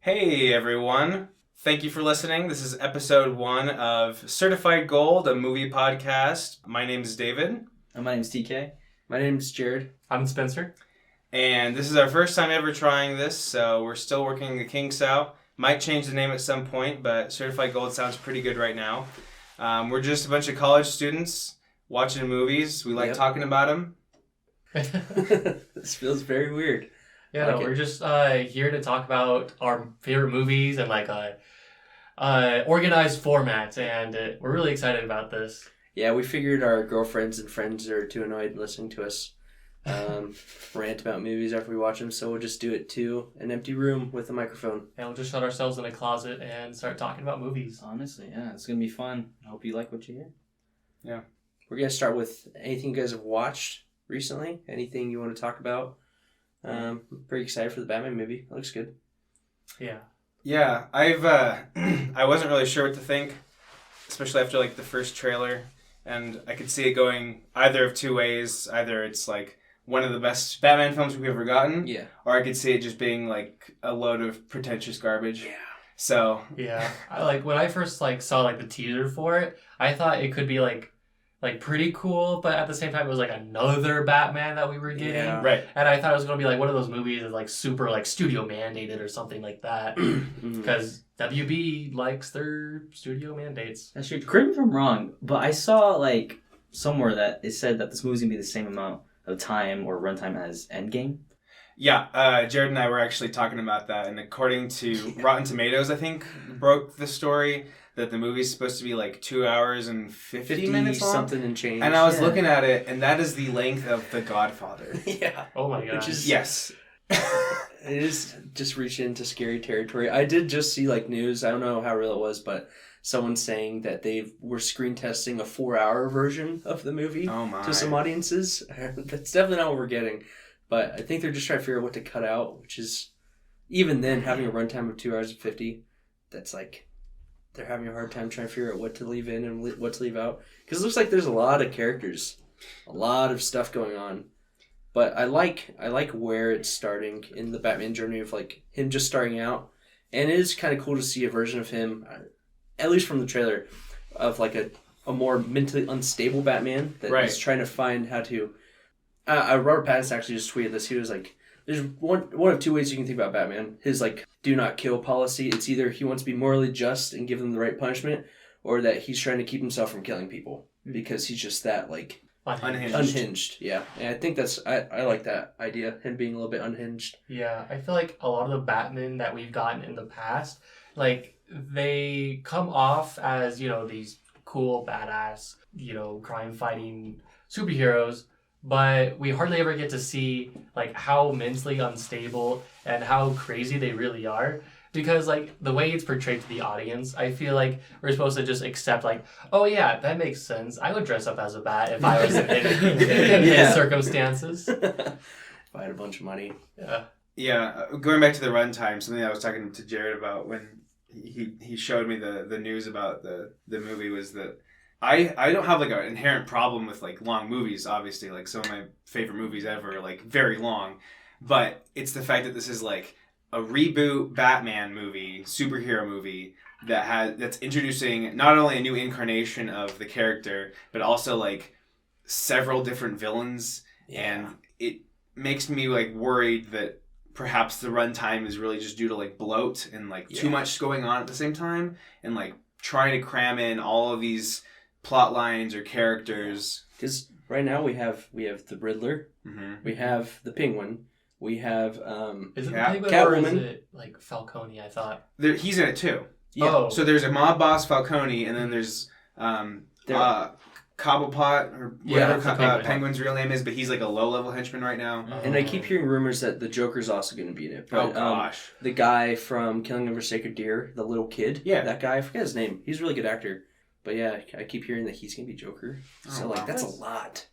Hey everyone. Thank you for listening. This is episode 1 of Certified Gold, a movie podcast. My name is David. And my name's TK. My name's Jared. I'm Spencer. And this is our first time ever trying this, so we're still working the kinks out. Might change the name at some point, but Certified Gold sounds pretty good right now. We're just a bunch of college students watching movies. We like talking about them. This feels very weird. Yeah, we're just here to talk about our favorite movies and organized formats, and we're really excited about this. Yeah, we figured our girlfriends and friends are too annoyed listening to us rant about movies after we watch them, so we'll just do it to an empty room with a microphone. And we'll just shut ourselves in a closet and start talking about movies. Honestly, yeah, it's going to be fun. I hope you like what you hear. Yeah. We're going to start with anything you guys have watched recently. Anything you want to talk about? I'm pretty excited for the Batman movie. It looks good. Yeah. Yeah, I wasn't really sure what to think, especially after the first trailer, and I could see it going either of two ways. Either it's one of the best Batman films we've ever gotten, or I could see it just being a load of pretentious garbage. Yeah. So yeah, when I first saw the teaser for it, I thought it could be pretty cool, but at the same time it was another Batman that we were getting. Yeah. Right. And I thought it was gonna be one of those movies that's super studio mandated or something like that, because WB likes their studio mandates. That's true. Correct me if I'm wrong, but I saw somewhere that it said that this movie's gonna be the same amount of time or runtime as Endgame. Yeah, Jared and I were actually talking about that, and according to Rotten Tomatoes, I think, broke the story that the movie's supposed to be 2 hours and 50 minutes long. Something and change. And I was looking at it, and that is the length of The Godfather. Yeah. Oh my god. Which is, yes. It is just reaching into scary territory. I did just see news, I don't know how real it was, but someone saying that they were screen testing a 4-hour version of the movie to some audiences. That's definitely not what we're getting. But I think they're just trying to figure out what to cut out, which is, even then, having a runtime of 2 hours and 50, that's they're having a hard time trying to figure out what to leave in and what to leave out. Because it looks like there's a lot of characters, a lot of stuff going on. But I like where it's starting in the Batman journey of him just starting out. And it is kind of cool to see a version of him, at least from the trailer, of a more mentally unstable Batman that is trying to find how to... Robert Pattinson actually just tweeted this. He was there's one of two ways you can think about Batman. His do not kill policy. It's either he wants to be morally just and give them the right punishment, or that he's trying to keep himself from killing people because he's just that unhinged. Yeah, and I think I like that idea, him being a little bit unhinged. Yeah, I feel a lot of the Batman that we've gotten in the past, they come off as these cool badass crime fighting superheroes. But we hardly ever get to see how mentally unstable and how crazy they really are, because the way it's portrayed to the audience, I feel we're supposed to just accept oh yeah, that makes sense. I would dress up as a bat if I was in his circumstances. If I had a bunch of money. Yeah. Yeah. Going back to the runtime, something I was talking to Jared about when he showed me the news about the movie was that I don't have an inherent problem with long movies, obviously. Some of my favorite movies ever are very long. But it's the fact that this is a reboot Batman movie, superhero movie that's introducing not only a new incarnation of the character, but also several different villains. Yeah. And it makes me worried that perhaps the runtime is really just due to bloat and too much going on at the same time, and trying to cram in all of these plot lines or characters. Because right now we have the Riddler, we have the Penguin, we have is it the Penguin Catwoman. Or is it Falcone? I thought he's in it too. Yeah. Oh. So there's a mob boss Falcone, and then there's Cobblepot or whatever Penguin's real name is, but he's a low level henchman right now. And I keep hearing rumors that the Joker's also going to be in it. But, oh gosh, the guy from Killing of a Sacred Deer, the little kid, that guy, I forget his name. He's a really good actor. But yeah, I keep hearing that he's going to be Joker. So wow. That's a lot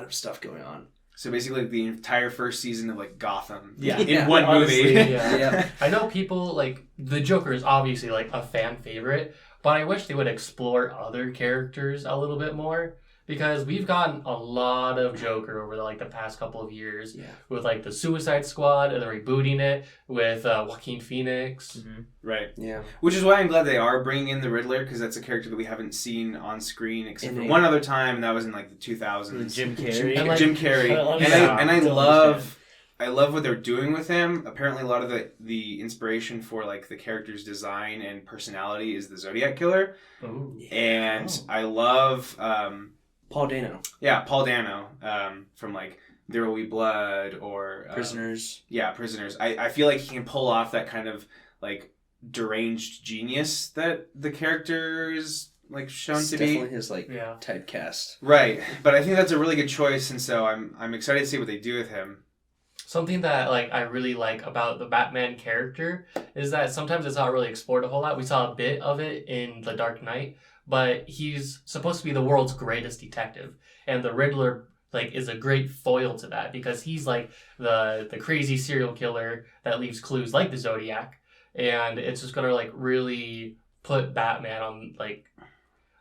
of stuff going on. So basically the entire first season of Gotham in one honestly, movie. Yeah. I know people the Joker is obviously a fan favorite, but I wish they would explore other characters a little bit more, because we've gotten a lot of Joker over the past couple of years. Yeah. With the Suicide Squad and then rebooting it with Joaquin Phoenix. Mm-hmm. Right. Yeah. Which is why I'm glad they are bringing in the Riddler, because that's a character that we haven't seen on screen except for one other time, and that was in the 2000s. Jim Carrey. Jim Carrey. And I love what they're doing with him. Apparently, a lot of the inspiration for the character's design and personality is the Zodiac Killer. Ooh. And I love Paul Dano. Yeah, Paul Dano from There Will Be Blood or Prisoners. Yeah, Prisoners. I feel like he can pull off that kind of deranged genius that the character is shown It's to be. definitely his typecast. Right, but I think that's a really good choice, and so I'm excited to see what they do with him. Something that I really like about the Batman character is that sometimes it's not really explored a whole lot. We saw a bit of it in The Dark Knight, but he's supposed to be the world's greatest detective, and the Riddler is a great foil to that because he's the crazy serial killer that leaves clues like the Zodiac, and it's just gonna really put Batman on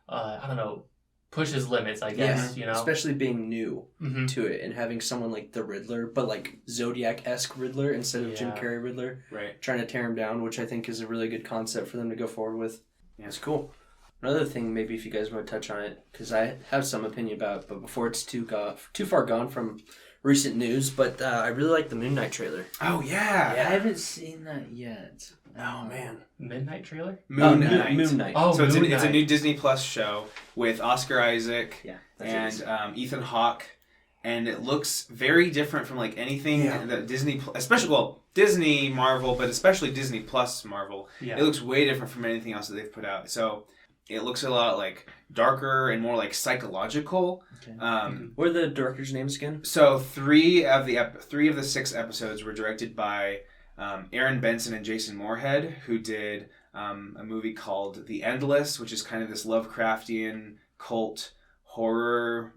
I don't know, push his limits, I guess. Yeah, especially being new to it and having someone like the Riddler, but Zodiac-esque Riddler instead of Jim Carrey Riddler, right? Trying to tear him down, which I think is a really good concept for them to go forward with. Yeah, it's cool. Another thing, maybe if you guys want to touch on it, because I have some opinion about it, but before it's too far gone from recent news, but I really like the Moon Knight trailer. Oh, yeah. I haven't seen that yet. Oh, man. Midnight trailer? Moon Knight. Moon Knight. Oh, so Moon it's a new Disney Plus show with Oscar Isaac and Ethan Hawke, and it looks very different from anything that Disney, especially Disney Marvel, but especially Disney Plus Marvel. Yeah. It looks way different from anything else that they've put out. So it looks a lot darker and more psychological. Okay. What are the directors' names again? So three of the 6 episodes were directed by Aaron Benson and Jason Moorhead, who did a movie called The Endless, which is kind of this Lovecraftian cult horror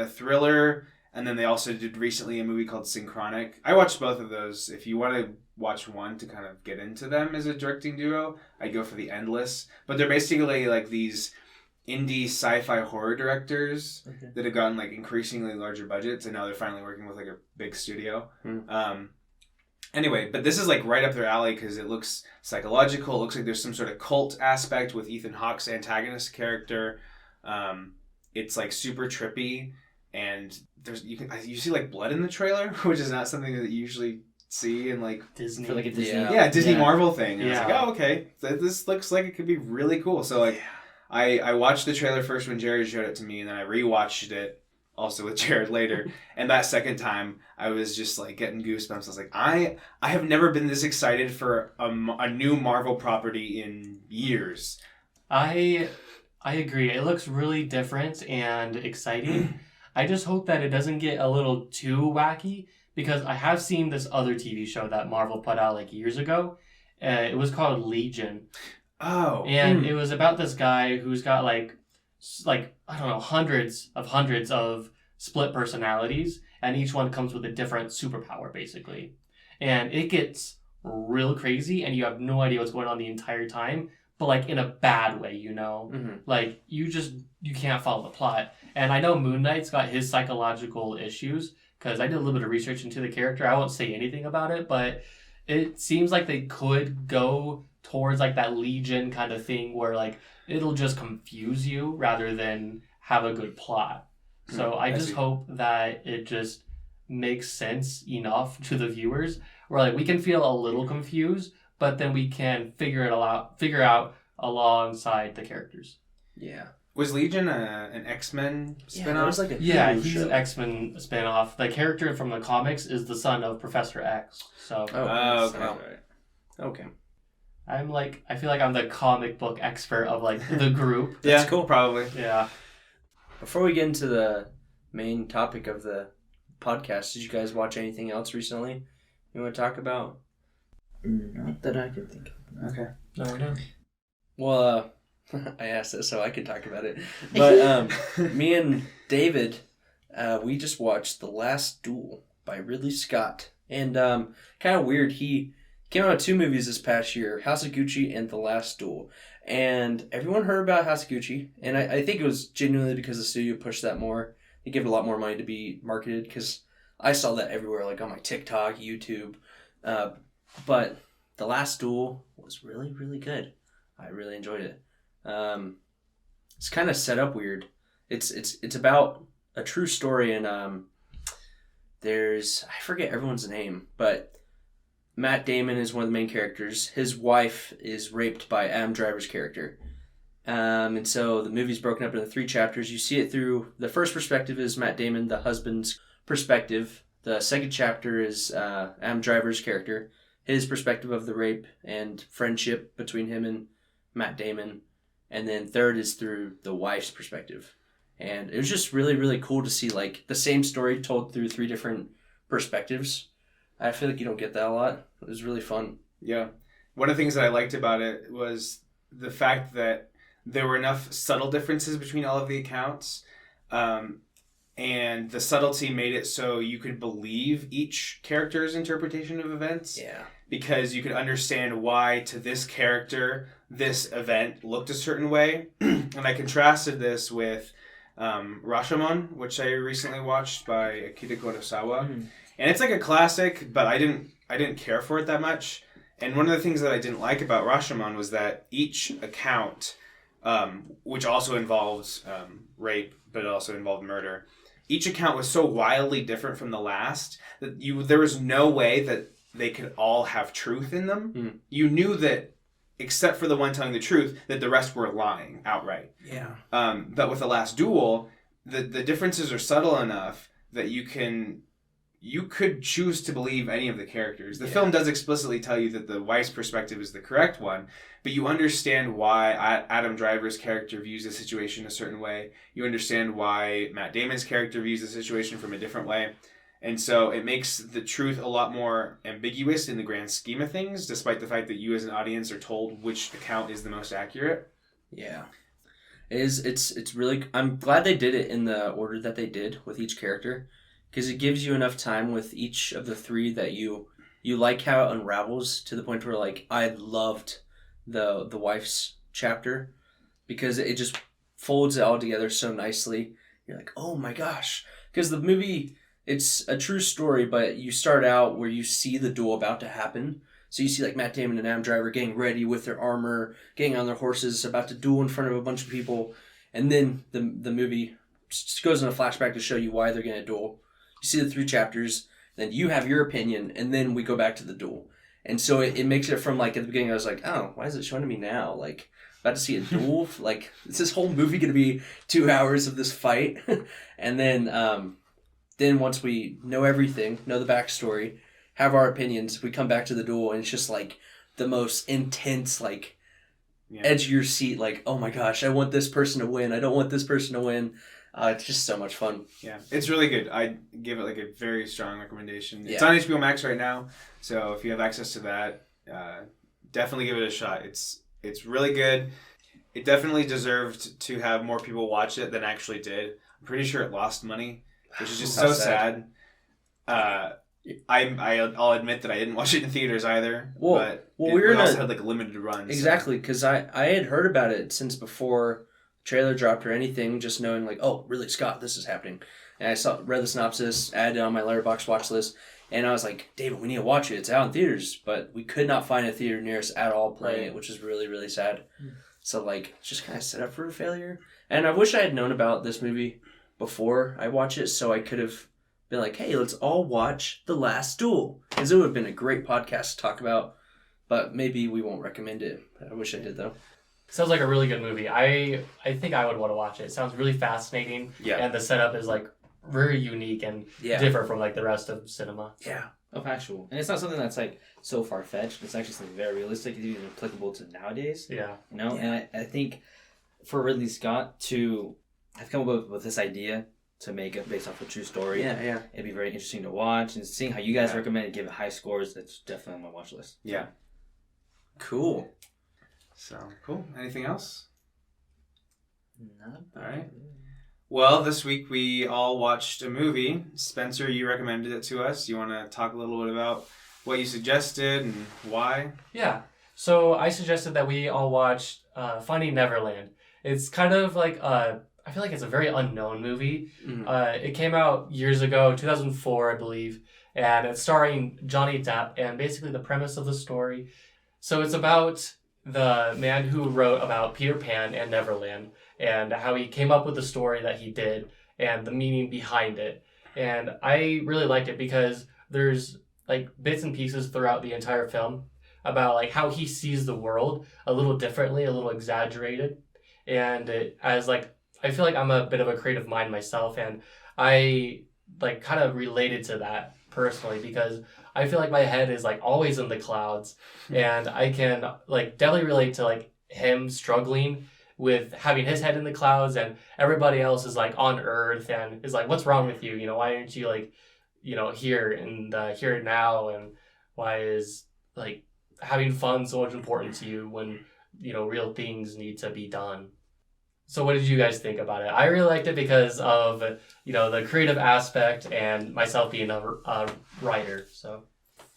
thriller. And then they also did recently a movie called Synchronic. I watched both of those. If you want to watch one to kind of get into them as a directing duo, I go for The Endless. But they're basically these indie sci-fi horror directors that have gotten increasingly larger budgets, and now they're finally working with a big studio. Anyway, but this is right up their alley because it looks psychological. It looks like there's some sort of cult aspect with Ethan Hawke's antagonist character. It's super trippy, and you see blood in the trailer, which is not something that you usually see in Disney. For a Disney. Yeah, Disney Marvel thing. And yeah. I was oh, okay. This looks like it could be really cool. So I watched the trailer first when Jared showed it to me, and then I rewatched it also with Jared later. And that second time, I was just getting goosebumps. I was I have never been this excited for a new Marvel property in years. I agree. It looks really different and exciting. I just hope that it doesn't get a little too wacky, because I have seen this other TV show that Marvel put out years ago. It was called Legion. Oh. And it was about this guy who's got I don't know, hundreds of split personalities, and each one comes with a different superpower, basically. And it gets real crazy, and you have no idea what's going on the entire time, but in a bad way, you can't follow the plot. And I know Moon Knight's got his psychological issues, because I did a little bit of research into the character. I won't say anything about it, but it seems like they could go towards that Legion kind of thing where it'll just confuse you rather than have a good plot. So I just hope that it just makes sense enough to the viewers where we can feel a little confused, but then we can figure out alongside the characters. Yeah. Was Legion an X-Men spinoff? He's an X-Men spinoff. The character from the comics is the son of Professor X. So. Okay. I feel like I'm the comic book expert of the group. That's cool. Probably. Yeah. Before we get into the main topic of the podcast, did you guys watch anything else recently you want to talk about? Not that I can think of. Okay. No, we don't. Well, I asked this so I could talk about it. But me and David, we just watched The Last Duel by Ridley Scott. And kind of weird, he came out with 2 movies this past year, House of Gucci and The Last Duel. And everyone heard about House of Gucci, and I think it was genuinely because the studio pushed that more. They gave it a lot more money to be marketed, because I saw that everywhere, like on my TikTok, YouTube. But The Last Duel was really, really good. I really enjoyed it. It's kind of set up weird. It's about a true story, and I forget everyone's name, but Matt Damon is one of the main characters. His wife is raped by Adam Driver's character. And so the movie's broken up into 3 chapters. You see it through, the first perspective is Matt Damon, the husband's perspective. The second chapter is Adam Driver's character, his perspective of the rape and friendship between him and Matt Damon. And then third is through the wife's perspective. And it was just really, really cool to see like the same story told through 3 different perspectives. I feel like you don't get that a lot. It was really fun. Yeah. One of the things that I liked about it was the fact that there were enough subtle differences between all of the accounts. And the subtlety made it so you could believe each character's interpretation of events. Yeah. Because you could understand why to this character this event looked a certain way. And I contrasted this with Rashomon, which I recently watched by Akira Kurosawa. Mm-hmm. And it's like a classic, but I didn't care for it that much. And one of the things that I didn't like about Rashomon was that each account, which also involved rape, but it also involved murder, each account was so wildly different from the last that there was no way that they could all have truth in them. Mm. You knew that, except for the one telling the truth, that the rest were lying outright. Yeah. But with The Last Duel, the differences are subtle enough that you could choose to believe any of the characters. The film does explicitly tell you that the wife's perspective is the correct one, but you understand why Adam Driver's character views the situation a certain way. You understand why Matt Damon's character views the situation from a different way. And so it makes the truth a lot more ambiguous in the grand scheme of things, despite the fact that you as an audience are told which account is the most accurate. Yeah. It's really, I'm glad they did it in the order that they did with each character, because it gives you enough time with each of the 3 that you like how it unravels to the point where, like, I loved the wife's chapter because it just folds it all together so nicely. You're like, oh my gosh. Because the movie, it's a true story, but you start out where you see the duel about to happen. So you see like Matt Damon and Adam Driver getting ready with their armor, getting on their horses, about to duel in front of a bunch of people. And then the movie just goes in a flashback to show you why they're going to duel. You see the 3 chapters, then you have your opinion, and then we go back to the duel. And so it makes it from, like, at the beginning I was like, oh, why is it showing to me now? Like, about to see a duel? Like, is this whole movie going to be 2 hours of this fight? And then once we know everything, know the backstory, have our opinions, we come back to the duel, and it's just, like, the most intense, like, edge of your seat, like, oh my gosh, I want this person to win. I don't want this person to win. It's just so much fun. Yeah, it's really good. I give it like a very strong recommendation. Yeah. It's on HBO Max right now, so if you have access to that, definitely give it a shot. It's really good. It definitely deserved to have more people watch it than actually did. I'm pretty sure it lost money, which is just so sad. I'll admit that I didn't watch it in theaters either. But we also had like a limited run. Exactly, because I had heard about it since before trailer dropped or anything, just knowing like, oh, Ridley Scott, this is happening. And I read the synopsis, added it on my Letterboxd watch list, and I was like, David, we need to watch it. It's out in theaters, but we could not find a theater near us at all playing it, which is really, really sad. So like, just kind of set up for a failure. And I wish I had known about this movie before I watch it, so I could have been like, hey, let's all watch The Last Duel, because it would have been a great podcast to talk about. But maybe we won't recommend it. I wish I did though. Sounds like a really good movie. I think I would want to watch it. It sounds really fascinating. Yeah. And the setup is like very unique and different from like the rest of cinema. Yeah. Oh, factual. And it's not something that's like so far-fetched. It's actually something very realistic. It's even applicable to nowadays. Yeah. You know? Yeah. And I think for Ridley Scott to have come up with this idea to make it based off a true story. Yeah. It'd be very interesting to watch. And seeing how you guys recommend it, give it high scores, that's definitely on my watch list. Yeah. Cool. So, cool. Anything else? No. All right. Well, this week we all watched a movie. Spencer, you recommended it to us. You want to talk a little bit about what you suggested and why? Yeah. So I suggested that we all watch Finding Neverland. It's kind of like I feel like it's a very unknown movie. It came out years ago, 2004, I believe, and it's starring Johnny Depp. And basically, the premise of the story, so it's about the man who wrote about Peter Pan and Neverland, and how he came up with the story that he did, and the meaning behind it. And I really liked it because there's like bits and pieces throughout the entire film about like how he sees the world a little differently, a little exaggerated, and as like I feel like I'm a bit of a creative mind myself, and I like kind of related to that personally because I feel like my head is like always in the clouds, and I can like definitely relate to like him struggling with having his head in the clouds, and everybody else is like on Earth and is like, what's wrong with you? You know, why aren't you like, you know, here and here and now, and why is like having fun so much important to you when, you know, real things need to be done. So what did you guys think about it? I really liked it because of, you know, the creative aspect and myself being a writer. So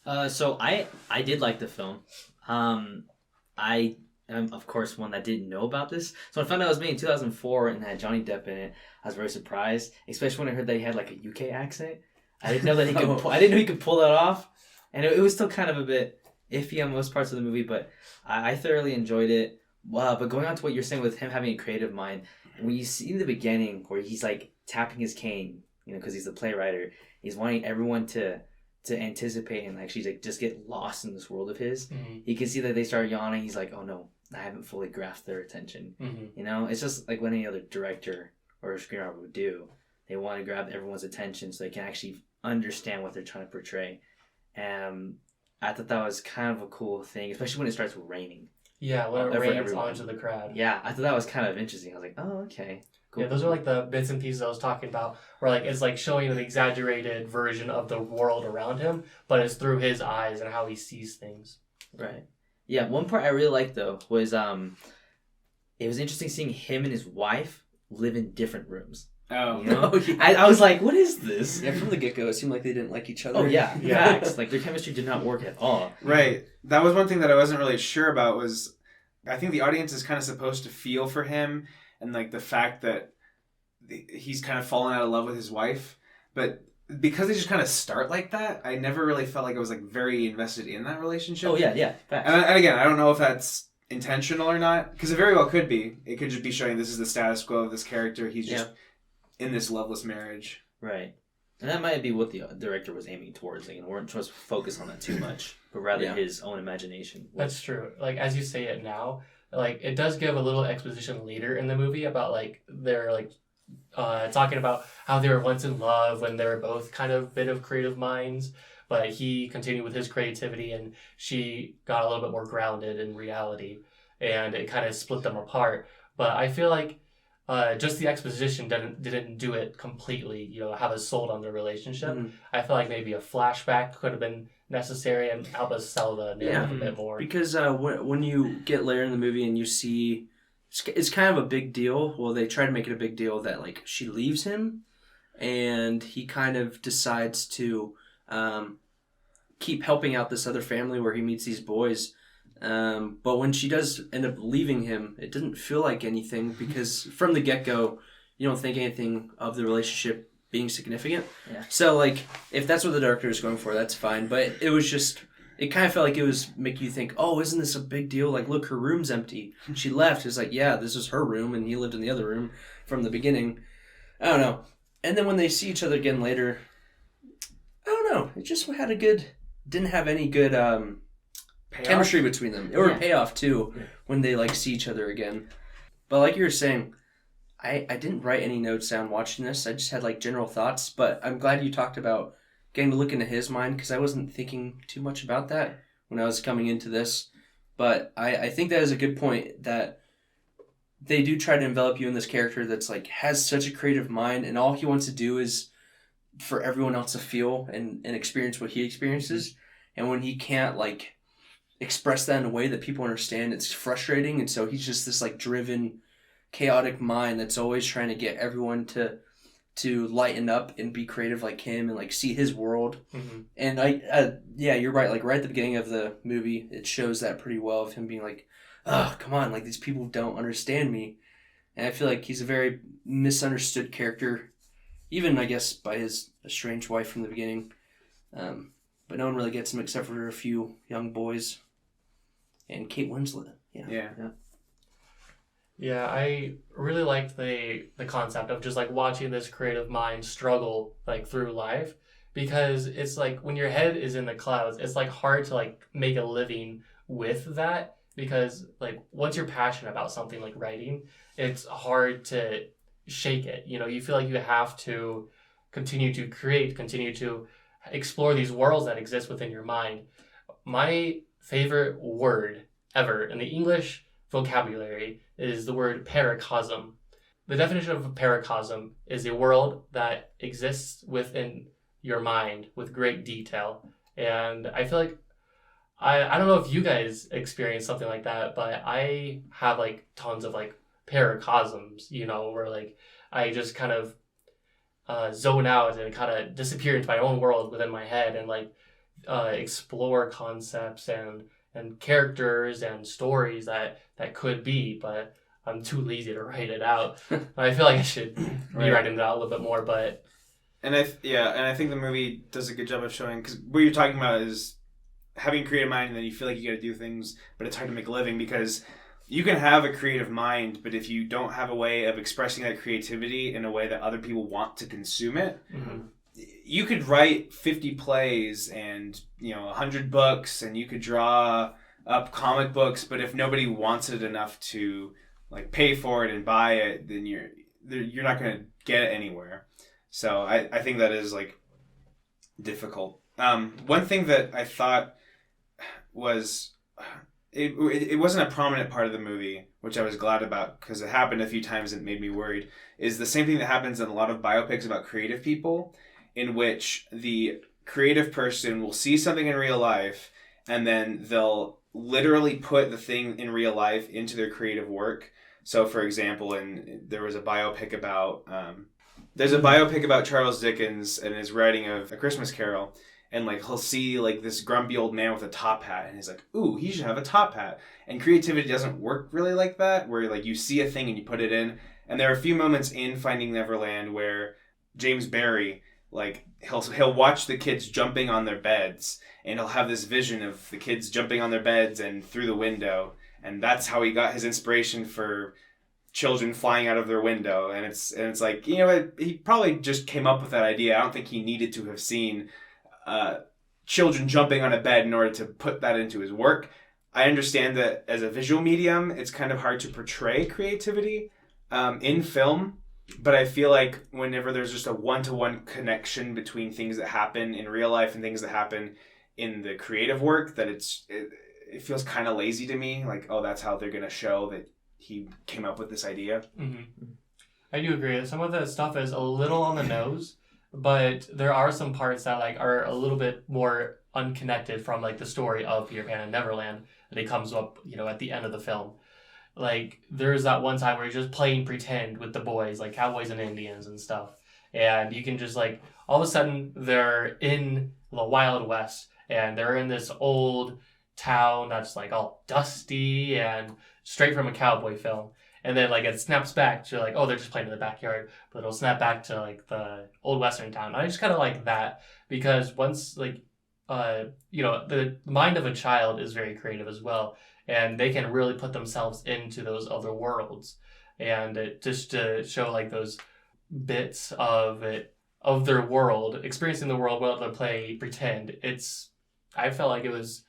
I did like the film. I am, of course, one that didn't know about this. So when I found out it was made in 2004 and had Johnny Depp in it, I was very surprised, especially when I heard that he had like a UK accent. I didn't know that he could. I didn't know he could pull that off, and it was still kind of a bit iffy on most parts of the movie, but I thoroughly enjoyed it. But going on to what you're saying with him having a creative mind, when you see in the beginning where he's like tapping his cane, you know, because he's the playwright, he's wanting everyone to anticipate and actually like just get lost in this world of his. Mm-hmm. You can see that they start yawning. He's like, oh no, I haven't fully grasped their attention. Mm-hmm. You know, it's just like what any other director or screenwriter would do. They want to grab everyone's attention so they can actually understand what they're trying to portray. I thought that was kind of a cool thing, especially when it starts raining. Yeah, when it rains onto the crowd. Yeah, I thought that was kind of interesting. I was like, oh, okay. Cool. Yeah, those are like the bits and pieces I was talking about, where like it's like showing an exaggerated version of the world around him, but it's through his eyes and how he sees things. Right. Yeah, one part I really liked though was it was interesting seeing him and his wife live in different rooms. Oh, you know? I was like, what is this? Yeah, from the get-go, it seemed like they didn't like each other. Oh, yeah. Facts. Like, their chemistry did not work at all. Right. That was one thing that I wasn't really sure about was I think the audience is kind of supposed to feel for him and, like, the fact that he's kind of fallen out of love with his wife. But because they just kind of start like that, I never really felt like I was, like, very invested in that relationship. Oh, yeah. Facts. And again, I don't know if that's intentional or not, because it very well could be. It could just be showing this is the status quo of this character. He's just... in this loveless marriage. Right. And that might be what the director was aiming towards. Like, weren't supposed to focus on that too much, but rather his own imagination. That's true. Like, as you say it now, like, it does give a little exposition later in the movie about, like, they're, like, talking about how they were once in love when they were both kind of bit of creative minds, but he continued with his creativity and she got a little bit more grounded in reality, and it kind of split them apart. But I feel like just the exposition didn't do it completely, you know, have us sold on the relationship. Mm-hmm. I feel like maybe a flashback could have been necessary and help us sell the narrative a bit more. Because when you get later in the movie and you see, it's kind of a big deal. Well, they try to make it a big deal that, like, she leaves him and he kind of decides to keep helping out this other family where he meets these boys. But when she does end up leaving him, it doesn't feel like anything because from the get-go, you don't think anything of the relationship being significant. Yeah. So, like, if that's what the director is going for, that's fine. But it was just, it kind of felt like it was making you think, oh, isn't this a big deal? Like, look, her room's empty. She left. It's like, yeah, this is her room, and he lived in the other room from the beginning. I don't know. And then when they see each other again later, I don't know. It just didn't have any good... chemistry between them. Or payoff too when they like see each other again. But like you were saying, I didn't write any notes down watching this. I just had like general thoughts. But I'm glad you talked about getting to look into his mind because I wasn't thinking too much about that when I was coming into this. But I think that is a good point that they do try to envelop you in this character that's like has such a creative mind and all he wants to do is for everyone else to feel and experience what he experiences. And when he can't like express that in a way that people understand, it's frustrating. And so he's just this like driven, chaotic mind that's always trying to get everyone to to lighten up and be creative like him and like see his world. Mm-hmm. And yeah, you're right. Like right at the beginning of the movie, it shows that pretty well of him being like, oh, come on, like these people don't understand me. And I feel like he's a very misunderstood character, even I guess by his estranged wife from the beginning. But no one really gets him except for a few young boys and Kate Winslet. Yeah, I really liked the concept of just like watching this creative mind struggle like through life, because it's like when your head is in the clouds, it's like hard to like make a living with that, because like once you're passionate about something like writing, it's hard to shake it. You know, you feel like you have to continue to create, continue to explore these worlds that exist within your mind. My favorite word ever in the English vocabulary is the word paracosm. The definition of a paracosm is a world that exists within your mind with great detail. And I feel like I don't know if you guys experience something like that, but I have like tons of like paracosms, you know, where like I just kind of zone out and kind of disappear into my own world within my head and like explore concepts and characters and stories that could be, but I'm too lazy to write it out. I feel like I should be writing it out a little bit more, but... And I think the movie does a good job of showing, because what you're talking about is having a creative mind and then you feel like you got to do things, but it's hard to make a living because you can have a creative mind, but if you don't have a way of expressing that creativity in a way that other people want to consume it, you could write 50 plays and 100 books, and you could draw up comic books, but if nobody wants it enough to like pay for it and buy it, then you're not going to get it anywhere. So I think that is like difficult. One thing that I thought was it wasn't a prominent part of the movie, which I was glad about because it happened a few times and it made me worried, is the same thing that happens in a lot of biopics about creative people, in which the creative person will see something in real life and then they'll literally put the thing in real life into their creative work. So for example, there was a biopic about there's a biopic about Charles Dickens and his writing of A Christmas Carol, and like he'll see like this grumpy old man with a top hat and he's like, ooh, he should have a top hat. And creativity doesn't work really like that, where like you see a thing and you put it in. And there are a few moments in Finding Neverland where James Barry, like he'll watch the kids jumping on their beds and he'll have this vision of the kids jumping on their beds and through the window, and that's how he got his inspiration for children flying out of their window. And it's like, he probably just came up with that idea. I don't think he needed to have seen children jumping on a bed in order to put that into his work. I understand that as a visual medium, it's kind of hard to portray creativity in film, but I feel like whenever there's just a one-to-one connection between things that happen in real life and things that happen in the creative work, that it feels kind of lazy to me. Like, oh, that's how they're going to show that he came up with this idea. Mm-hmm. I do agree. Some of the stuff is a little on the nose, but there are some parts that like are a little bit more unconnected from like the story of Peter Pan and Neverland that it comes up, at the end of the film. Like there's that one time where you're just playing pretend with the boys, like cowboys and Indians and stuff, and you can just like all of a sudden they're in the Wild West and they're in this old town that's like all dusty and straight from a cowboy film. And then like it snaps back to like, oh, they're just playing in the backyard, but it'll snap back to like the old Western town. I just kind of like that because once like, the mind of a child is very creative as well, and they can really put themselves into those other worlds, and it just to show like those bits of their world, experiencing the world while they play pretend. I felt like it was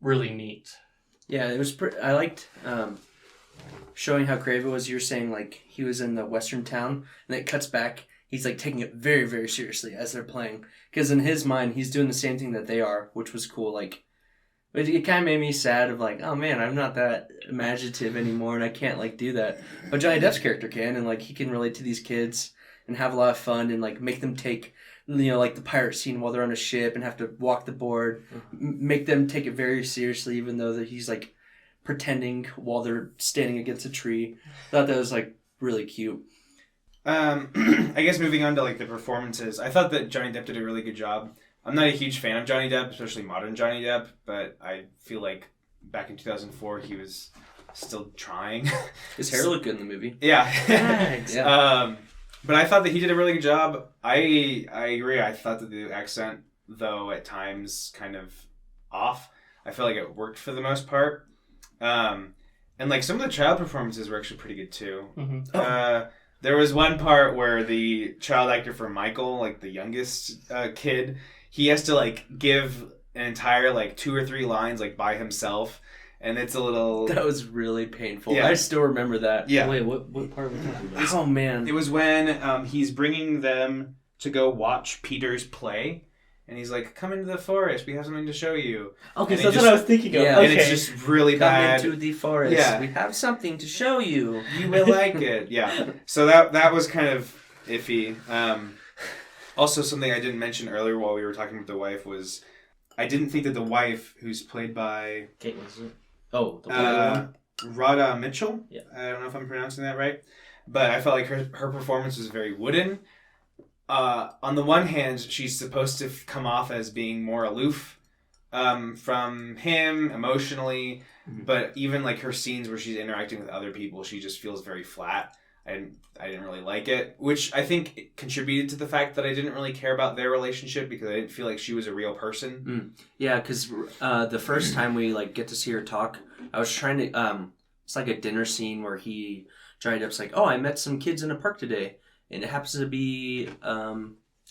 really neat. Yeah, it was. I liked. Showing how creative it was. You're saying like he was in the western town and it cuts back, he's like taking it very, very seriously as they're playing, because in his mind he's doing the same thing that they are, which was cool. Like it kind of made me sad of like, oh man, I'm not that imaginative anymore and I can't like do that, but Johnny Depp's character can, and like he can relate to these kids and have a lot of fun and like make them take like the pirate scene while they're on a ship and have to walk the board, make them take it very seriously even though that he's like pretending while they're standing against a tree. I thought that was like really cute. I guess moving on to like the performances, I thought that Johnny Depp did a really good job. I'm not a huge fan of Johnny Depp, especially modern Johnny Depp, but I feel like back in 2004 he was still trying. His hair looked good in the movie. Yeah. Yeah. But I thought that he did a really good job. I agree. I thought that the accent, though, at times kind of off. I feel like it worked for the most part. And like some of the child performances were actually pretty good too. Mm-hmm. There was one part where the child actor for Michael, like the youngest kid, he has to like give an entire like 2 or 3 lines like by himself, and it's a little. That was really painful. Yeah. I still remember that. Yeah. Wait, what part are we talking about? Oh man. It was when he's bringing them to go watch Peter's play. And he's like, come into the forest. We have something to show you. Okay, and so that's what I was thinking of. Yeah. Okay. And it's just really Come bad. into the forest. Yeah. We have something to show you. You will like it. Yeah. So that was kind of iffy. Also, something I didn't mention earlier while we were talking with the wife was I didn't think that the wife, who's played by Kate Winslet. Oh, the one. Radha Mitchell. Yeah. I don't know if I'm pronouncing that right. But I felt like her performance was very wooden. On the one hand, she's supposed to come off as being more aloof from him emotionally, but even like her scenes where she's interacting with other people, she just feels very flat. I didn't really like it, which I think contributed to the fact that I didn't really care about their relationship because I didn't feel like she was a real person. Yeah, because the first time we like get to see her talk, I was trying to. It's like a dinner scene where Johnny Depp's like, "Oh, I met some kids in a park today." And it happens to be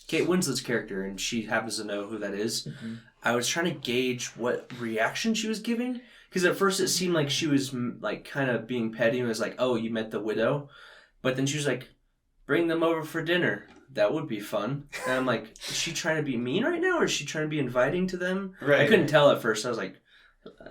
Kate Winslet's character, and she happens to know who that is. Mm-hmm. I was trying to gauge what reaction she was giving, because at first it seemed like she was like kind of being petty and was like, "Oh, you met the widow," but then she was like, "Bring them over for dinner. That would be fun." And I'm like, "Is she trying to be mean right now, or is she trying to be inviting to them?" Right. I couldn't tell at first. I was like,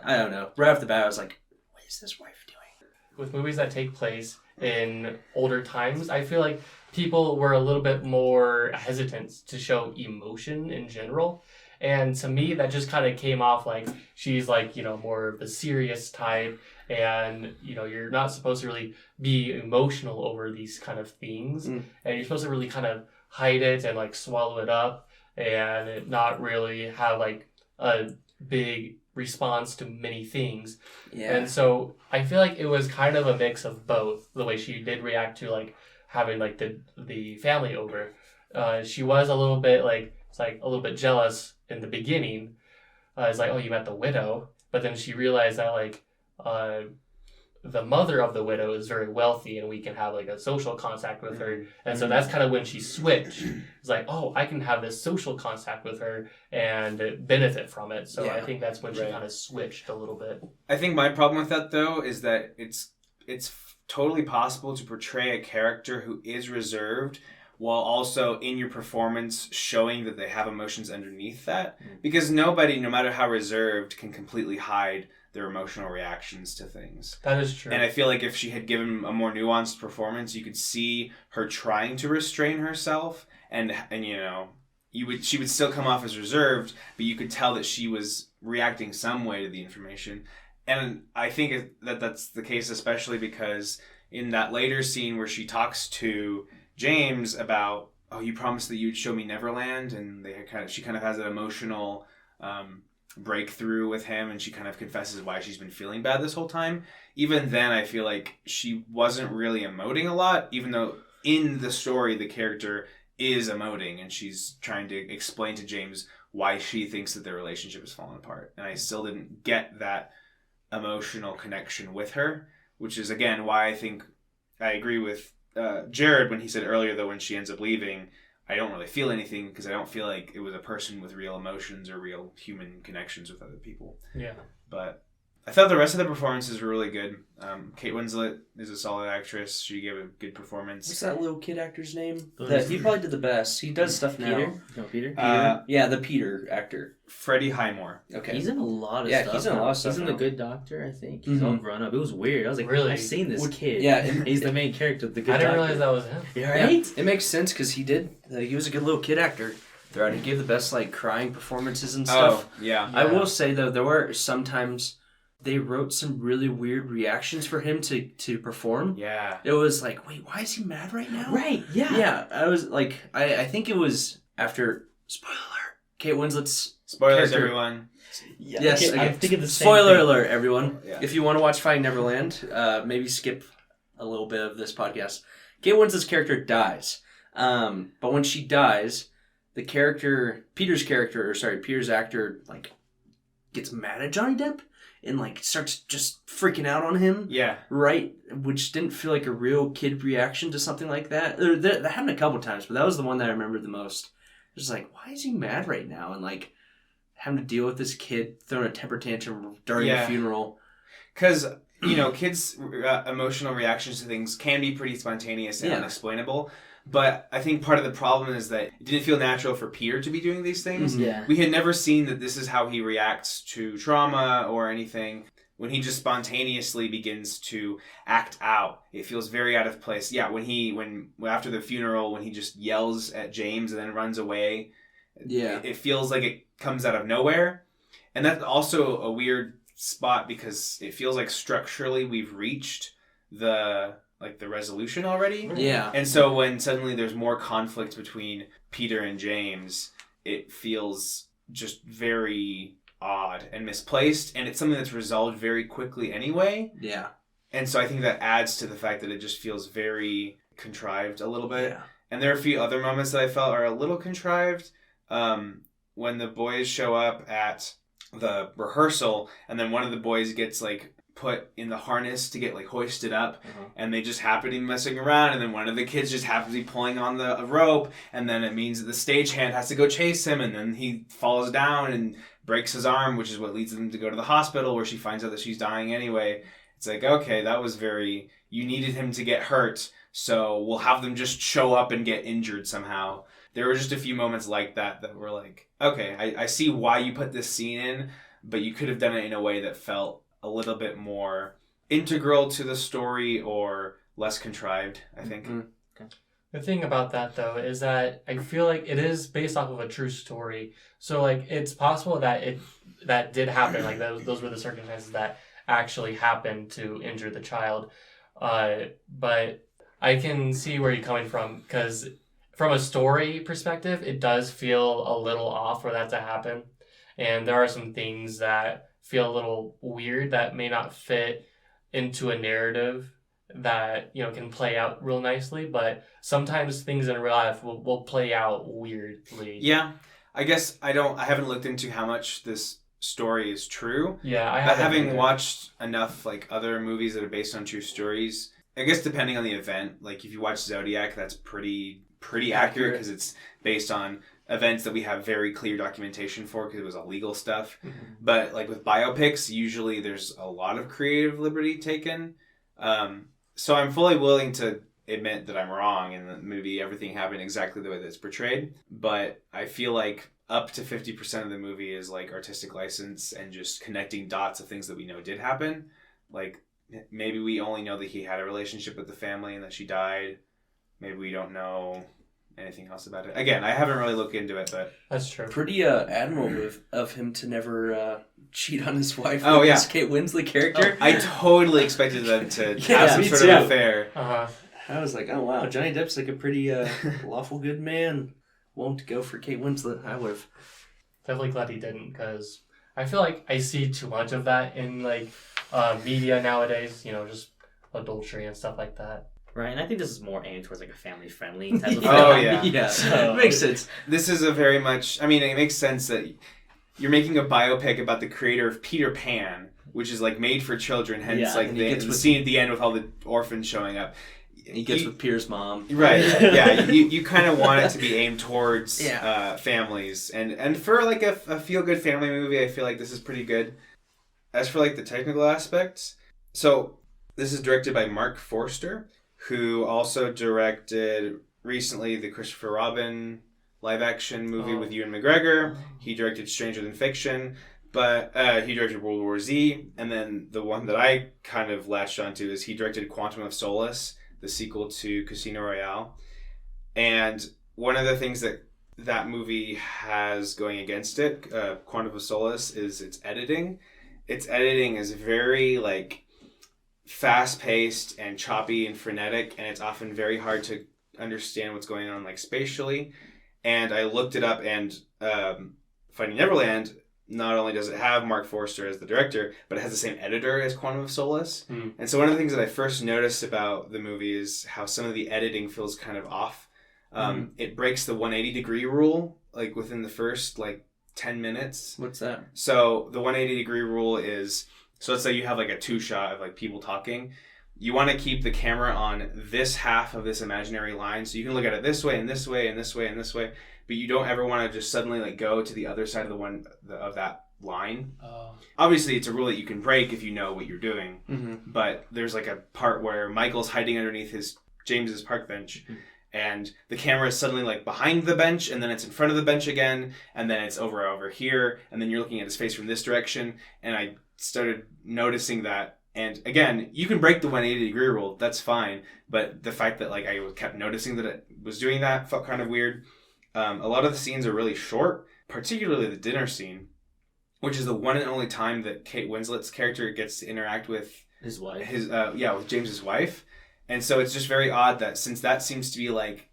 I don't know. Right off the bat, I was like, "What is this wife doing?" With movies that take place in older times, I feel like people were a little bit more hesitant to show emotion in general. And to me, that just kind of came off like she's like, more of the serious type. And, you're not supposed to really be emotional over these kind of things. And you're supposed to really kind of hide it and like swallow it up and not really have like a big response to many things. Yeah. And so I feel like it was kind of a mix of both, the way she did react to like having like the family over. She was a little bit like, it's like a little bit jealous in the beginning. It's like, oh, you met the widow. But then she realized that like the mother of the widow is very wealthy and we can have like a social contact with her. And so that's kind of when she switched. It's like, oh, I can have this social contact with her and benefit from it. So I think that's when she kind of switched a little bit. I think my problem with that though is that it's totally possible to portray a character who is reserved while also in your performance showing that they have emotions underneath that. Because nobody, no matter how reserved, can completely hide their emotional reactions to things. That is true. And I feel like if she had given a more nuanced performance, you could see her trying to restrain herself, and she would still come off as reserved, but you could tell that she was reacting some way to the information. And I think that that's the case, especially because in that later scene where she talks to James about, oh, you promised that you'd show me Neverland, and she kind of has an emotional breakthrough with him, and she kind of confesses why she's been feeling bad this whole time. Even then, I feel like she wasn't really emoting a lot, even though in the story the character is emoting, and she's trying to explain to James why she thinks that their relationship is falling apart. And I still didn't get that emotional connection with her, which is again why I think I agree with Jared when he said earlier that when she ends up leaving, I don't really feel anything because I don't feel like it was a person with real emotions or real human connections with other people. Yeah. But I thought the rest of the performances were really good. Kate Winslet is a solid actress. She gave a good performance. What's that little kid actor's name? Peter? He probably did the best. He does stuff now. Peter? No, Peter? Yeah, the Peter actor. Freddie Highmore. Okay. He's in a lot of stuff. Yeah, he's in a lot of stuff He's in now. The Good Doctor, I think. He's all grown up. It was weird. I was like, really? I've seen this kid. Yeah. He's the main character of The Good I Doctor. didn't realize that was him. Yeah, right? Yeah, it makes sense because he was a good little kid actor throughout. He gave the best like crying performances and stuff. Oh, yeah. I will say though, there were sometimes they wrote some really weird reactions for him to perform. Yeah. It was like, wait, why is he mad right now? Right, yeah. Yeah, I was like, I think it was after, spoiler alert, Kate Winslet's Spoilers, character. everyone. Yeah. Yes, Okay, okay. I'm thinking the same Spoiler thing. alert, everyone. Yeah. If you want to watch Finding Neverland, maybe skip a little bit of this podcast. Kate Winslet's character dies. But when she dies, the character, Peter's actor, like, gets mad at Johnny Depp and, like, starts just freaking out on him. Yeah. Right? Which didn't feel like a real kid reaction to something like that. That happened a couple times, but that was the one that I remembered the most. Just like, why is he mad right now? And, like, having to deal with this kid throwing a temper tantrum during a funeral. Because, kids' emotional reactions to things can be pretty spontaneous and unexplainable. But I think part of the problem is that it didn't feel natural for Peter to be doing these things. Mm-hmm. Yeah. We had never seen that this is how he reacts to trauma or anything. When he just spontaneously begins to act out, it feels very out of place. Yeah, when after the funeral, when he just yells at James and then runs away, it feels like it comes out of nowhere. And that's also a weird spot because it feels like structurally we've reached the resolution already. Yeah. And so when suddenly there's more conflict between Peter and James, it feels just very odd and misplaced, and it's something that's resolved very quickly anyway. Yeah. And so I think that adds to the fact that it just feels very contrived a little bit. Yeah. And there are a few other moments that I felt are a little contrived. When the boys show up at the rehearsal, and then one of the boys gets like put in the harness to get like hoisted up, and they just happen to be messing around, and then one of the kids just happens to be pulling on the rope, and then it means that the stagehand has to go chase him, and then he falls down and breaks his arm, which is what leads them to go to the hospital where she finds out that she's dying anyway. It's like, okay, that was you needed him to get hurt, so we'll have them just show up and get injured somehow. There were just a few moments like that were like, okay, I see why you put this scene in, but you could have done it in a way that felt a little bit more integral to the story or less contrived, I think. Mm-hmm. Okay. The thing about that, though, is that I feel like it is based off of a true story. So, like, it's possible that that did happen. Like, those were the circumstances that actually happened to injure the child. But I can see where you're coming from, because from a story perspective, it does feel a little off for that to happen. And there are some things that feel a little weird that may not fit into a narrative that, can play out real nicely, but sometimes things in real life will play out weirdly. Yeah. I guess I haven't looked into how much this story is true. Yeah, But having watched enough like other movies that are based on true stories, I guess depending on the event, like if you watch Zodiac, that's pretty accurate because it's based on events that we have very clear documentation for because it was illegal stuff. Mm-hmm. But like with biopics, usually there's a lot of creative liberty taken. So I'm fully willing to admit that I'm wrong and that maybe everything happened exactly the way that it's portrayed. But I feel like up to 50% of the movie is like artistic license and just connecting dots of things that we know did happen. Like maybe we only know that he had a relationship with the family and that she died. Maybe we don't know anything else about it. Again, I haven't really looked into it, but that's true. Pretty admirable of him to never cheat on his wife with this Kate Winslet character. I totally expected them to have some me sort too. of affair. I was like, oh wow, Johnny Depp's like a pretty lawful good man. Won't go for Kate Winslet. I would have. Definitely glad he didn't, because I feel like I see too much of that in like media nowadays. Just adultery and stuff like that. Right, and I think this is more aimed towards like a family-friendly type of film. Oh, yeah. Yeah, So, it makes sense. This is a very much... I mean, it makes sense that you're making a biopic about the creator of Peter Pan, which is like made for children, hence like the scene at the end with all the orphans showing up. He gets with Peter's mom. Right, yeah. You kind of want it to be aimed towards families. And for like a feel-good family movie, I feel like this is pretty good. As for like the technical aspects, so this is directed by Mark Forster, who also directed recently the Christopher Robin live-action movie with Ewan McGregor. He directed Stranger Than Fiction, but he directed World War Z. And then the one that I kind of latched onto is he directed Quantum of Solace, the sequel to Casino Royale. And one of the things that movie has going against it, Quantum of Solace, is its editing. its editing is very like fast-paced and choppy and frenetic, and it's often very hard to understand what's going on like spatially. And I looked it up, and Finding Neverland, not only does it have Mark Forster as the director, but it has the same editor as Quantum of Solace. And so one of the things that I first noticed about the movie is how some of the editing feels kind of off. It breaks the 180-degree rule like within the first like 10 minutes. What's that? So the 180-degree rule is, so let's say you have like a two shot of like people talking. You want to keep the camera on this half of this imaginary line, so you can look at it this way and this way and this way and this way, but you don't ever want to just suddenly like go to the other side of of that line. Obviously, it's a rule that you can break if you know what you're doing. But there's like a part where Michael's hiding underneath James's park bench, and the camera is suddenly like behind the bench, and then it's in front of the bench again, and then it's over here, and then you're looking at his face from this direction, and I started noticing that. And again, you can break the 180-degree rule, that's fine, but the fact that like I kept noticing that it was doing that felt kind of weird. A lot of the scenes are really short, particularly the dinner scene, which is the one and only time that Kate Winslet's character gets to interact with his wife. With James's wife. And so it's just very odd that since that seems to be like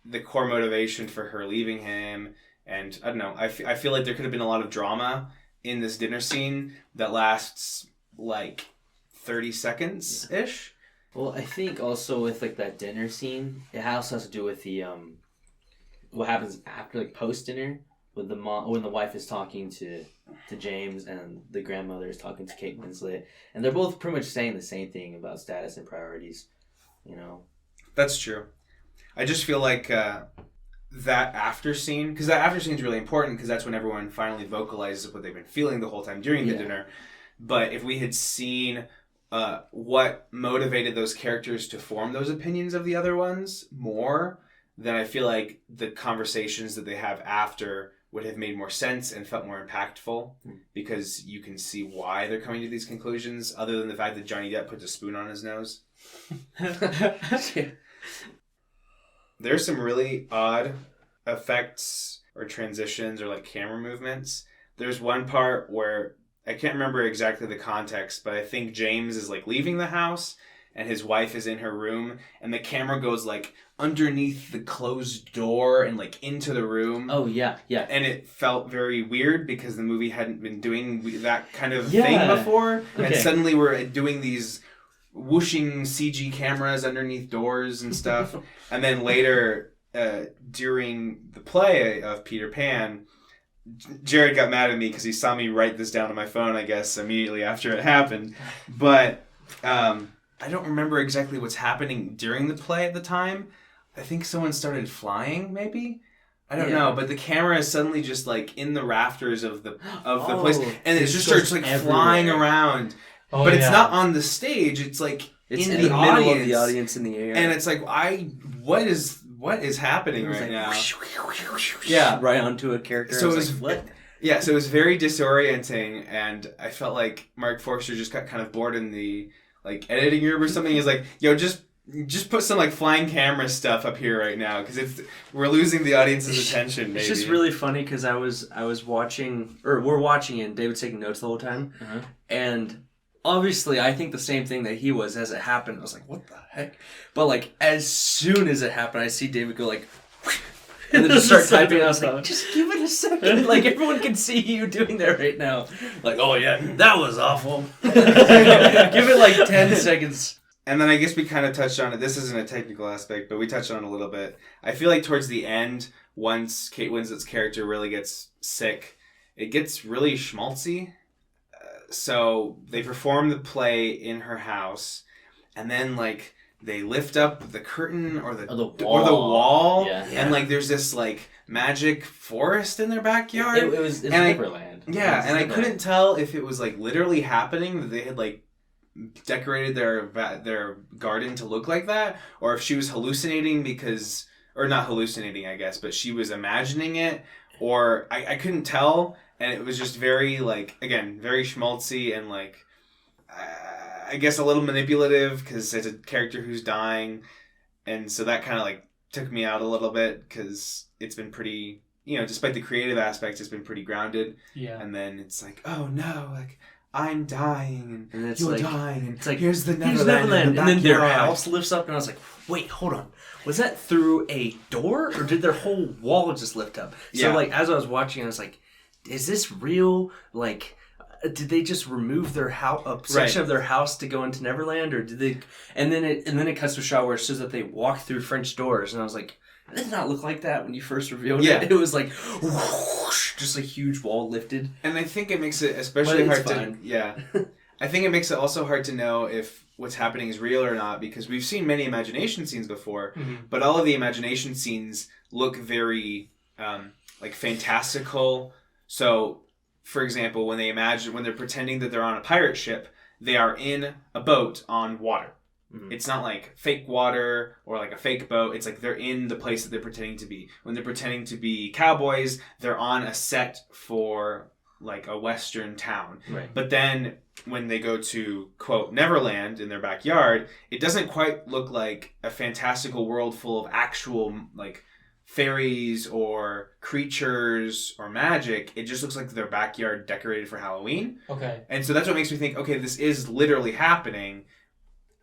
the core motivation for her leaving him, and I don't know, I feel like there could have been a lot of drama in this dinner scene that lasts like 30 seconds ish. Well, I think also with like that dinner scene, it also has to do with the what happens after, like post dinner, with the mom when the wife is talking to James and the grandmother is talking to Kate Winslet, and they're both pretty much saying the same thing about status and priorities. You know, that's true. I just feel like that after scene, because that after scene is really important because that's when everyone finally vocalizes what they've been feeling the whole time during the dinner. But if we had seen what motivated those characters to form those opinions of the other ones more, then I feel like the conversations that they have after would have made more sense and felt more impactful because you can see why they're coming to these conclusions, other than the fact that Johnny Depp puts a spoon on his nose. There's some really odd effects or transitions or like camera movements. There's one part where I can't remember exactly the context, but I think James is like leaving the house and his wife is in her room, and the camera goes like underneath the closed door and like into the room. Oh yeah. And it felt very weird because the movie hadn't been doing that kind of thing before. Okay. And suddenly we're doing these whooshing CG cameras underneath doors and stuff. And then later, during the play of Peter Pan, Jared got mad at me because he saw me write this down on my phone, I guess, immediately after it happened. But I don't remember exactly what's happening during the play at the time. I think someone started flying, maybe? I don't know, but the camera is suddenly just like in the rafters of the place, and it just starts like flying around. But it's not on the stage, it's like it's in the middle audience. Of the audience in the air. And it's like, what is happening right now? Yeah, right onto a character. So it was like, what? Yeah, so it was very disorienting, and I felt like Mark Forster just got kind of bored in the like editing room or something. He's like, "Yo, just put some like flying camera stuff up here right now because we're losing the audience's attention." Maybe. It's just really funny because I was watching, or we're watching it, and David's taking notes the whole time, and obviously I think the same thing that he was as it happened. I was like, "What the heck?" But like as soon as it happened, I see David go like. And then just start typing. I was like, just give it a second. Like, everyone can see you doing that right now. Like, oh, yeah, that was awful. Give it like 10 seconds. And then I guess we kind of touched on it. This isn't a technical aspect, but we touched on it a little bit. I feel like towards the end, once Kate Winslet's character really gets sick, it gets really schmaltzy. So they perform the play in her house, and then, like, they lift up the curtain or the wall, and like there's this like magic forest in their backyard. It was Neverland. I couldn't tell if it was like literally happening that they had like decorated their garden to look like that, or if she was hallucinating or not hallucinating, I guess, but she was imagining it, or I couldn't tell, and it was just very like, again, very schmaltzy and like. I guess a little manipulative because it's a character who's dying, and so that kind of like took me out a little bit because it's been pretty, despite the creative aspects, it's been pretty grounded. Yeah. And then it's like, oh no, like I'm dying, And it's you're like, dying, and it's like, here's the here's Neverland, Neverland. in And the then their backyard. house lifts up, and I was like, wait, hold on. Was that through a door, or did their whole wall just lift up? So, Yeah. like, as I was watching, I was like, is this real? Like, did they just remove their house, a section of their house to go into Neverland, or did they? And then it cuts to a shot where it says that they walk through French doors, and I was like, it did not look like that when you first revealed it. It was like, whoosh, just a huge wall lifted. And I think it makes it especially But it's hard fine. to... Yeah. I think it makes it also hard to know if what's happening is real or not, because we've seen many imagination scenes before, but all of the imagination scenes look very like fantastical. So, for example, when they're pretending that they're on a pirate ship, they are in a boat on water. It's not like fake water or like a fake boat. It's like they're in the place that they're pretending to be. When they're pretending to be cowboys, they're on a set for like a western town. Right. But then when they go to, quote, Neverland in their backyard, it doesn't quite look like a fantastical world full of actual like fairies or creatures or magic. It just looks like their backyard decorated for Halloween. Okay. And so that's what makes me think, okay, this is literally happening,